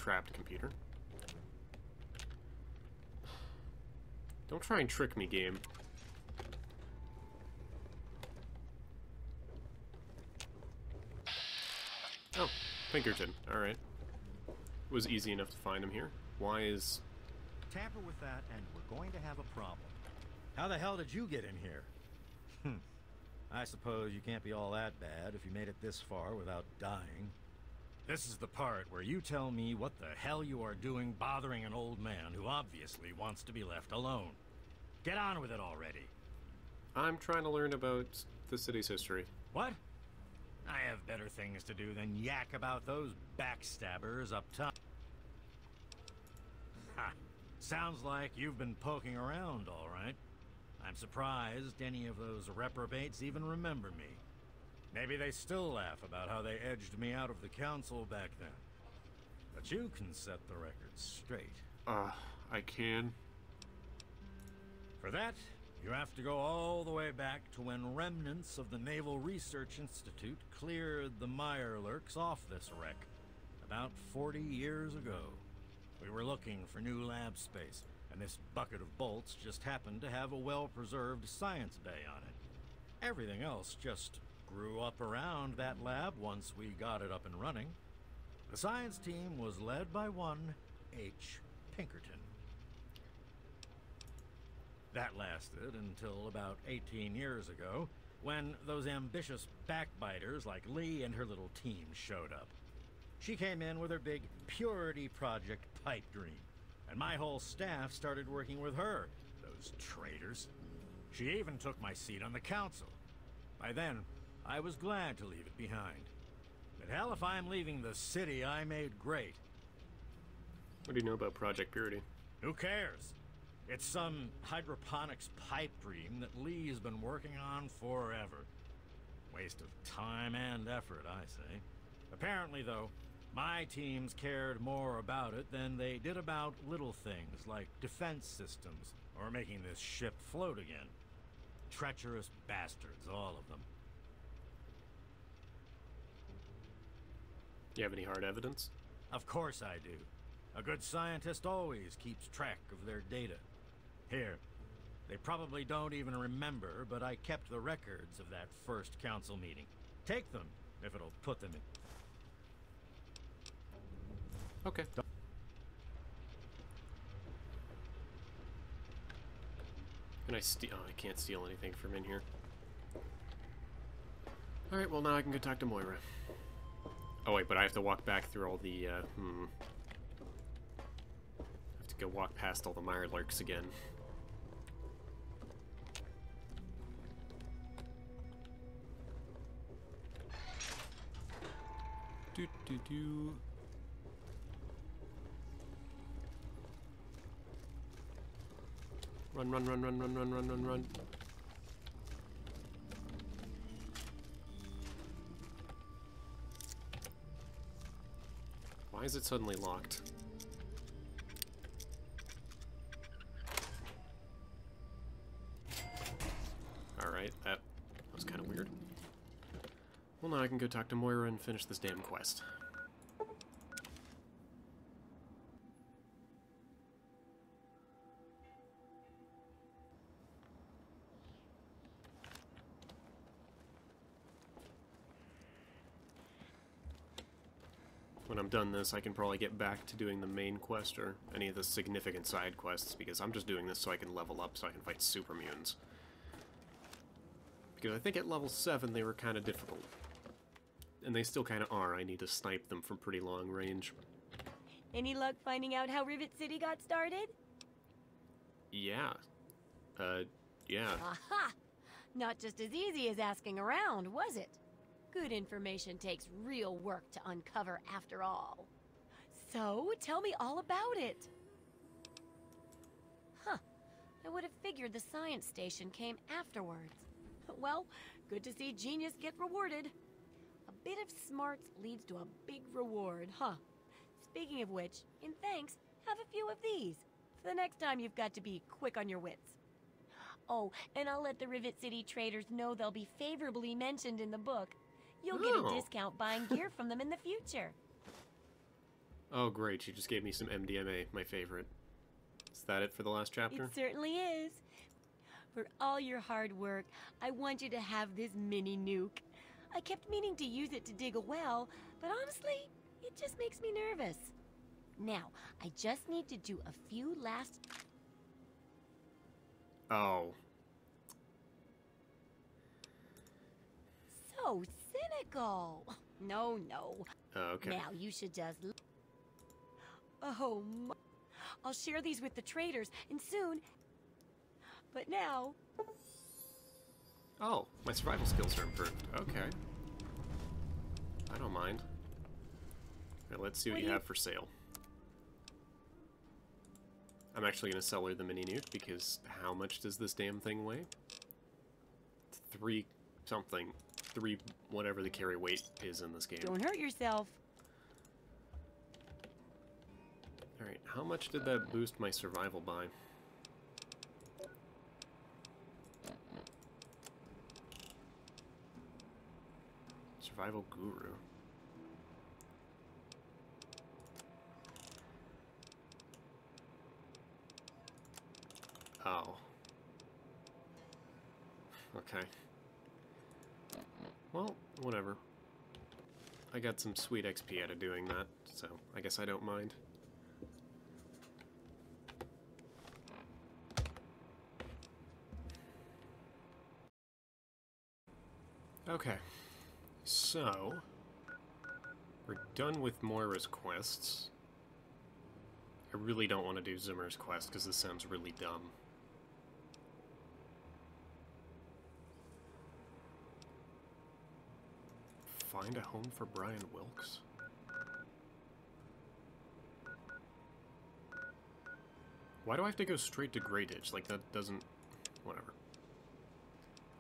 trapped, computer. Don't try and trick me, game. Oh, Pinkerton. Alright. It was easy enough to find him here. Why is... Tamper with that and we're going to have a problem. How the hell did you get in here? I suppose you can't be all that bad if you made it this far without dying. This is the part where you tell me what the hell you are doing bothering an old man who obviously wants to be left alone. Get on with it already. I'm trying to learn about the city's history. What? I have better things to do than yak about those backstabbers up top. Ha! Sounds like you've been poking around, all right. I'm surprised any of those reprobates even remember me. Maybe they still laugh about how they edged me out of the council back then. But you can set the record straight. I can. For that, you have to go all the way back to when remnants of the Naval Research Institute cleared the Mirelurks off this wreck, about 40 years ago. We were looking for new lab space, and this bucket of bolts just happened to have a well-preserved science bay on it. Everything else just grew up around that lab once we got it up and running. The science team was led by one H. Pinkerton. That lasted until about 18 years ago, when those ambitious backbiters like Lee and her little team showed up. She came in with her big Purity Project pipe dream, and my whole staff started working with her, those traitors. She even took my seat on the council. By then, I was glad to leave it behind. But hell if I'm leaving the city I made great. What do you know about Project Purity? Who cares? It's some hydroponics pipe dream that Lee's been working on forever. Waste of time and effort, I say. Apparently, though, my teams cared more about it than they did about little things like defense systems or making this ship float again. Treacherous bastards, all of them. Do you have any hard evidence? Of course I do. A good scientist always keeps track of their data. Here, they probably don't even remember, but I kept the records of that first council meeting. Take them, if it'll put them in. Okay. Can I steal? Oh, I can't steal anything from in here. Alright, well now I can go talk to Moira. Oh wait, but I have to walk back through all the, I have to go walk past all the Mirelurks again. Do. Run. Why is it suddenly locked? Alright, that was kind of weird. Well, now I can go talk to Moira and finish this damn quest. When I'm done this, I can probably get back to doing the main quest or any of the significant side quests, because I'm just doing this so I can level up so I can fight super mutants. Because I think at level 7 they were kind of difficult. And they still kind of are. I need to snipe them from pretty long range. Any luck finding out how Rivet City got started? Yeah. Yeah. Aha! Not just as easy as asking around, was it? Good information takes real work to uncover after all. So, tell me all about it. Huh. I would have figured the science station came afterwards. Well, good to see genius get rewarded. A bit of smarts leads to a big reward, huh? Speaking of which, in thanks, have a few of these. For the next time you've got to be quick on your wits. Oh, and I'll let the Rivet City traders know they'll be favorably mentioned in the book. You'll get a discount buying gear from them in the future. Oh, great. She just gave me some MDMA, my favorite. Is that it for the last chapter? It certainly is. For all your hard work, I want you to have this mini nuke. I kept meaning to use it to dig a well, but honestly, it just makes me nervous. Now, I just need to do a few last... Oh. So cynical. No, no. Okay. Now you should just... Oh, I'll share these with the traders, and soon... But now... Oh, my survival skills are improved. Okay. I don't mind. Right, let's see what you have for sale. I'm actually going to sell her the mini nuke because how much does this damn thing weigh? 3 something. 3 whatever the carry weight is in this game. Don't hurt yourself. Alright, how much did that boost my survival by? Survival Guru. Oh. Okay. Well, whatever. I got some sweet XP out of doing that, so I guess I don't mind. Okay. So, we're done with Moira's quests. I really don't want to do Zimmer's quest because this sounds really dumb. Find a home for Brian Wilkes? Why do I have to go straight to Grey Ditch? Like, that doesn't... Whatever.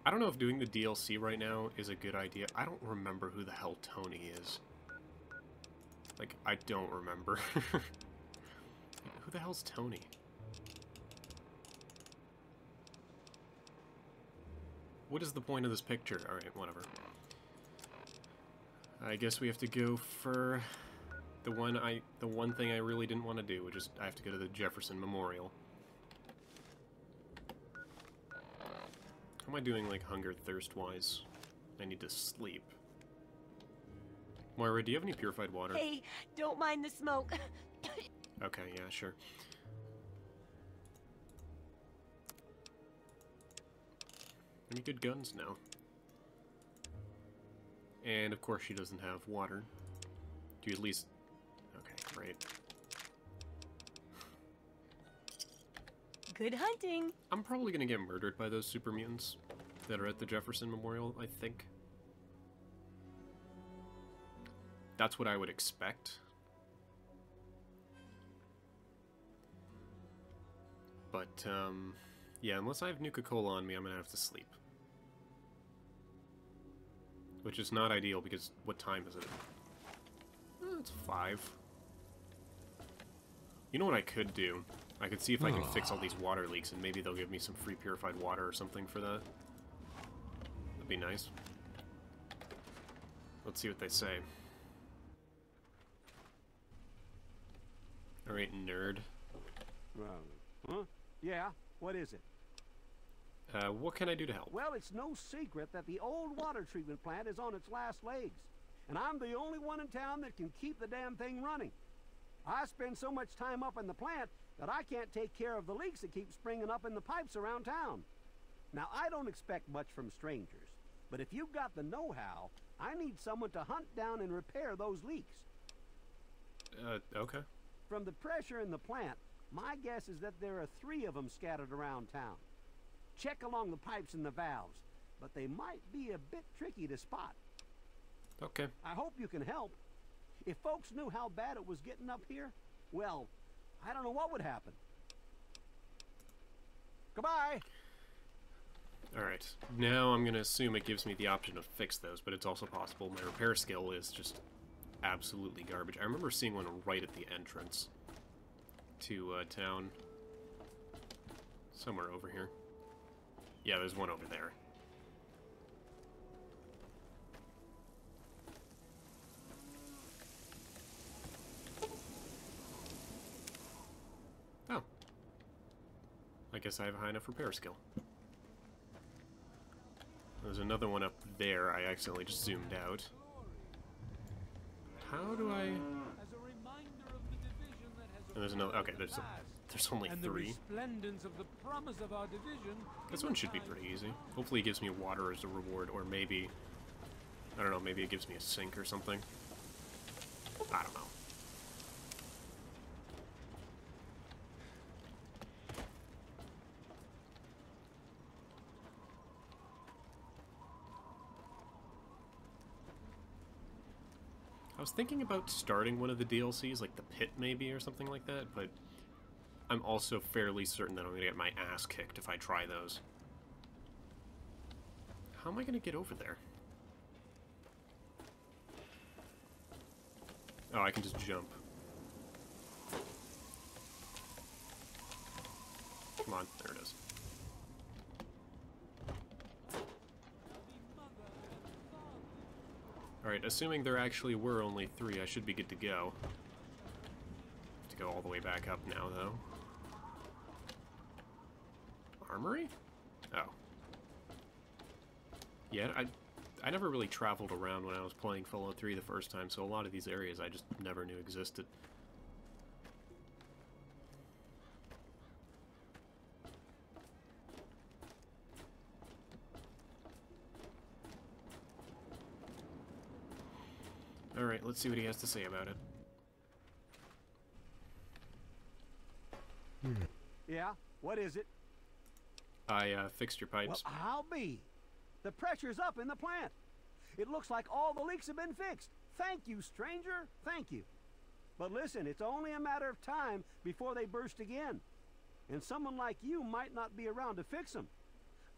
I don't know if doing the DLC right now is a good idea. I don't remember who the hell Tony is. Like, I don't remember. Who the hell's Tony? What is the point of this picture? Alright, whatever. I guess we have to go for the one thing I really didn't want to do, which is I have to go to the Jefferson Memorial. How am I doing, like, hunger, thirst-wise? I need to sleep. Moira, do you have any purified water? Hey, don't mind the smoke. Okay, yeah, sure. Any good guns? No. And, of course, she doesn't have water. Do you at least... Okay, great. Good hunting. I'm probably gonna get murdered by those super mutants that are at the Jefferson Memorial, I think. That's what I would expect. But, yeah, unless I have Nuka-Cola on me, I'm gonna have to sleep. Which is not ideal, because what time is it? It's 5. You know what I could do? I could see if I can fix all these water leaks, and maybe they'll give me some free purified water or something for that. That'd be nice. Let's see what they say. Alright, nerd. Huh? Yeah, what is it? What can I do to help? Well, it's no secret that the old water treatment plant is on its last legs. And I'm the only one in town that can keep the damn thing running. I spend so much time up in the plant that I can't take care of the leaks that keep springing up in the pipes around town. Now, I don't expect much from strangers, but if you've got the know-how, I need someone to hunt down and repair those leaks. Okay. From the pressure in the plant, my guess is that there are 3 of them scattered around town. Check along the pipes and the valves, but they might be a bit tricky to spot. Okay. I hope you can help. If folks knew how bad it was getting up here, well, I don't know what would happen. Goodbye! Alright. Now I'm gonna assume it gives me the option to fix those, but it's also possible my repair skill is just absolutely garbage. I remember seeing one right at the entrance to town. Somewhere over here. Yeah, there's one over there. guess I have a high enough repair skill. There's another one up there. I accidentally just zoomed out. How do I... And there's another... Okay, there's only 3. This one should be pretty easy. Hopefully it gives me water as a reward, or maybe... I don't know, maybe it gives me a sink or something. I don't know. I was thinking about starting one of the DLCs, like the pit maybe, or something like that, but I'm also fairly certain that I'm going to get my ass kicked if I try those. How am I going to get over there? Oh, I can just jump. Come on, there it is. Alright, assuming there actually were only 3, I should be good to go. Have to go all the way back up now, though. Armory? Oh. Yeah, I never really traveled around when I was playing Fallout 3 the first time, so a lot of these areas I just never knew existed. Alright, let's see what he has to say about it. Yeah? What is it? I fixed your pipes. Well, I'll be. The pressure's up in the plant. It looks like all the leaks have been fixed. Thank you, stranger. Thank you. But listen, it's only a matter of time before they burst again. And someone like you might not be around to fix them.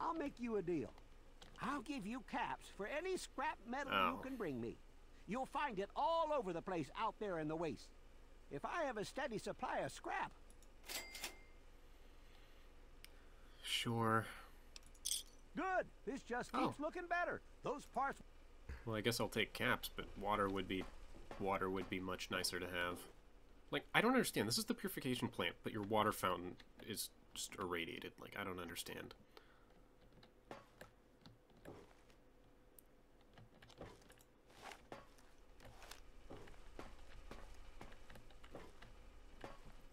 I'll make you a deal. I'll give you caps for any scrap metal you can bring me. You'll find it all over the place out there in the waste. If I have a steady supply of scrap. Sure. Good. This just keeps looking better. Those parts. Well, I guess I'll take caps, but water would be much nicer to have. Like, I don't understand. This is the purification plant, but your water fountain is just irradiated. Like, I don't understand.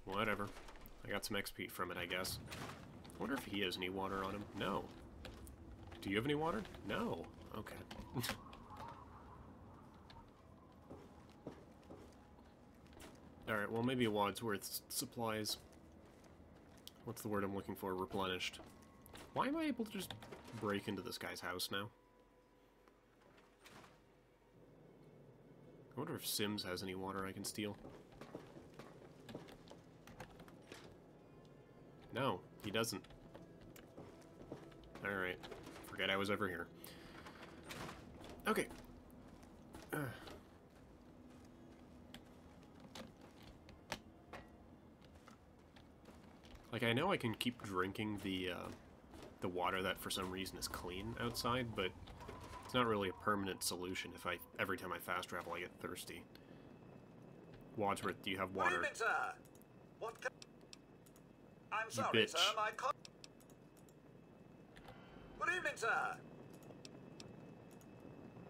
Whatever. I got some XP from it, I guess. I wonder if he has any water on him. No. Do you have any water? No. Okay. Alright, well maybe a Wadsworth's supplies. What's the word I'm looking for? Replenished. Why am I able to just break into this guy's house now? I wonder if Sims has any water I can steal. No, he doesn't. Alright. Forget I was ever here. Okay. Like, I know I can keep drinking the water that for some reason is clean outside, but it's not really a permanent solution if every time I fast travel I get thirsty. Wadsworth, do you have water? Good evening, sir. What can... I'm sorry, bitch. sir, my Good evening, sir.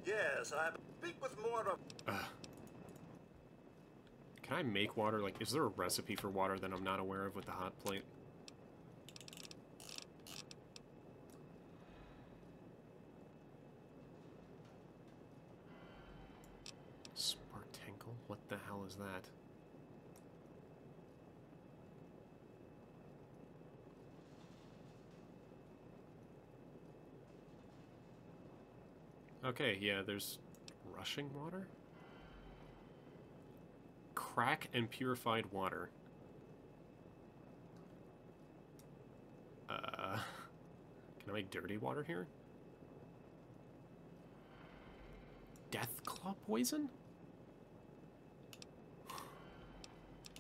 Yes, I speak with Moira. Can I make water? Like, is there a recipe for water that I'm not aware of with the hot plate? Spartankle? What the hell is that? Okay, yeah, there's rushing water? Crack and purified water. Can I make dirty water here? Death claw poison?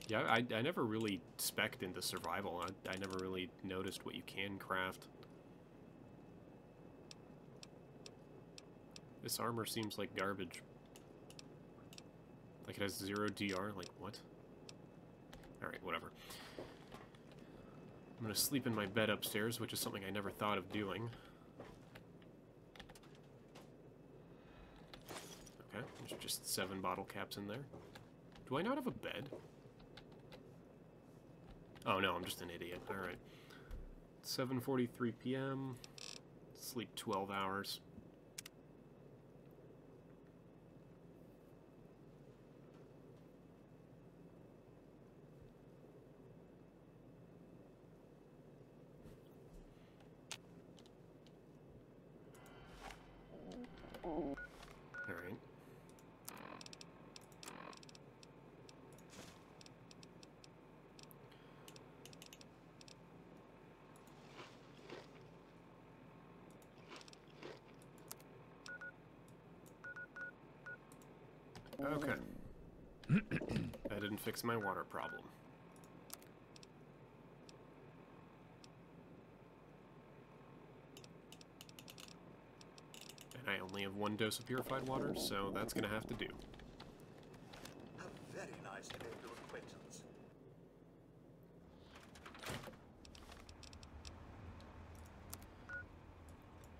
Yeah, I never really spec'd into survival. I never really noticed what you can craft. This armor seems like garbage. Like, it has 0 DR? Like, what? Alright, whatever. I'm gonna sleep in my bed upstairs, which is something I never thought of doing. Okay, there's just 7 bottle caps in there. Do I not have a bed? Oh no, I'm just an idiot. Alright. 7:43 p.m. Sleep 12 hours. Alright. Okay. That didn't fix my water problem. And I only have 1 dose of purified water, so that's gonna have to do. A very nice to make your acquaintance.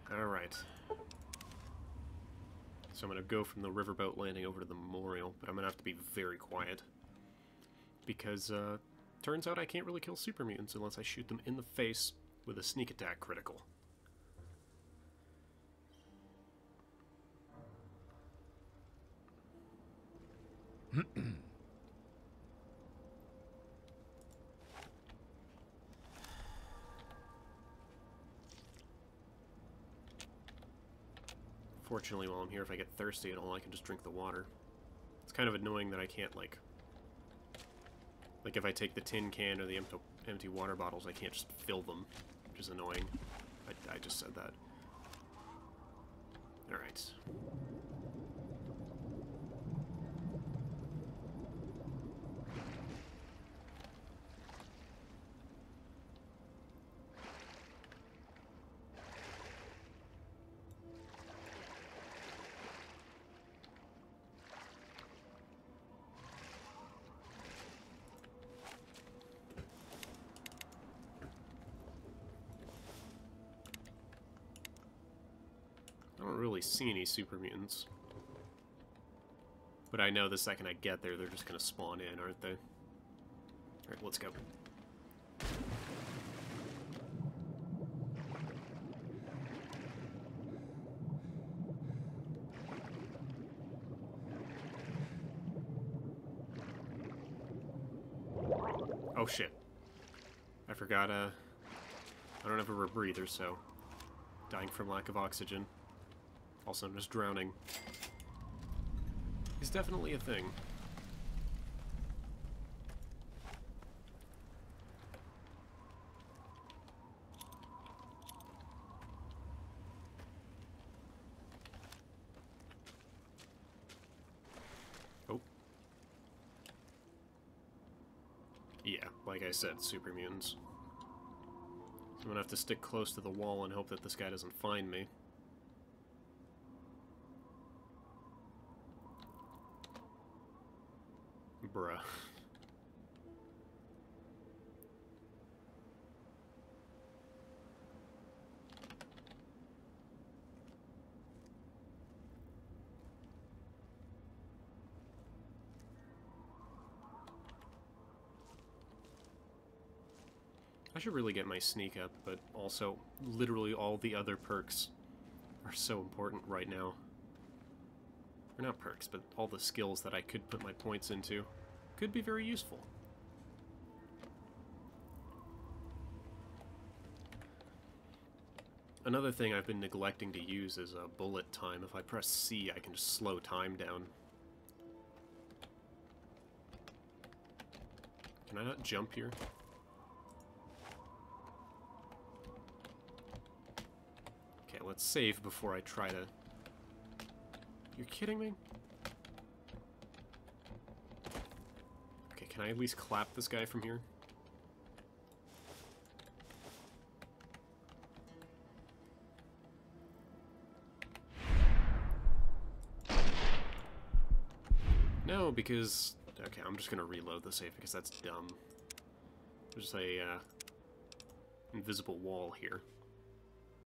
Alright. So I'm gonna go from the riverboat landing over to the memorial, but I'm gonna have to be very quiet. Because, turns out I can't really kill super mutants unless I shoot them in the face with a sneak attack critical. Fortunately, while I'm here, if I get thirsty at all, I can just drink the water. It's kind of annoying that I can't, like if I take the tin can or the empty water bottles, I can't just fill them, which is annoying. I just said that. Alright. I don't really see any super mutants. But I know the second I get there, they're just gonna spawn in, aren't they? Alright, let's go. Oh shit. I forgot, I don't have a rebreather, so dying from lack of oxygen, also known as drowning, is definitely a thing. Oh. Yeah, like I said, super mutants. I'm gonna have to stick close to the wall and hope that this guy doesn't find me. Bruh. I should really get my sneak up, but also, literally all the other perks are so important right now. Or not perks, but all the skills that I could put my points into could be very useful. Another thing I've been neglecting to use is bullet time. If I press C, I can just slow time down. Can I not jump here? Okay, let's save before I try to... You're kidding me? Okay, can I at least clap this guy from here? No, because... Okay, I'm just gonna reload the save because that's dumb. There's a invisible wall here.